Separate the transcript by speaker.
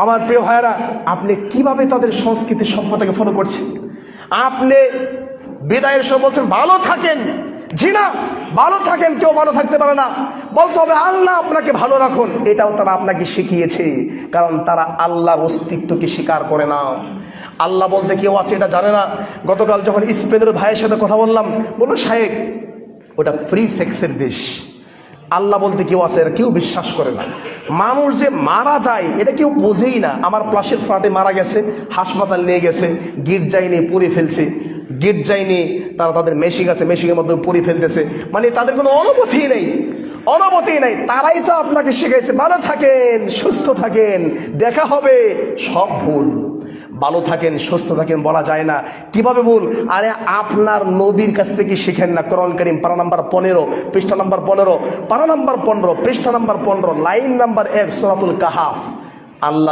Speaker 1: আমার প্রিয় ভাইয়েরা, আপনি কিভাবে তাদের সংস্কৃতি সভ্যতাকে ফলো করছেন? আপনি বিদায়ের সময় বলছেন ভালো থাকেন। জি না, ভালো থাকেন কেউ ভালো থাকতে পারে না, বলতে হবে আল্লাহ আপনাকে ভালো রাখুন। এটাও তারা আপনাকে শিখিয়েছে, কারণ তারা আল্লাহর অস্তিত্বকে স্বীকার করে না। আল্লাহ বলতে কেউ আছে এটা জানে না। গতকাল যখন স্পেনের ভাইয়ের সাথে কথা বললাম, বলল শায়েক ওটা ফ্রি সেক্সের দেশ। আল্লাহ বলতে কেউ আছে, এটা কেউ বিশ্বাস করে না। মানুষ যে মারা যায় এটা কেউ বোঝেই না। আমার প্লাসের ফ্ল্যাটে মারা গেছে, হাসপাতাল নিয়ে গেছে, গির্জায় নিয়ে পুড়ে ফেলছে, গির্জায় নিয়ে তারা তাদের মেশিং আছে, মেশিংয়ের মধ্যে পুড়ে ফেলতেছে। মানে তাদের কোনো অনুভূতি নেই, অনুভূতি নেই। তারাই তো আপনাকে শিখাইছে ভালো থাকেন, সুস্থ থাকেন, দেখা হবে। সব ভুল। ভালো থাকেন, সুস্থ থাকেন বলা যায় না। কিভাবে ভুল? আরে আপনার নবীর কাছ থেকে শিখেন না। কোরআন কারীম পারা নাম্বার 15, পৃষ্ঠা নাম্বার 15, পারা নাম্বার 15, পৃষ্ঠা নাম্বার 15, লাইন নাম্বার 1, সূরাতুল কাহাফ। আল্লাহ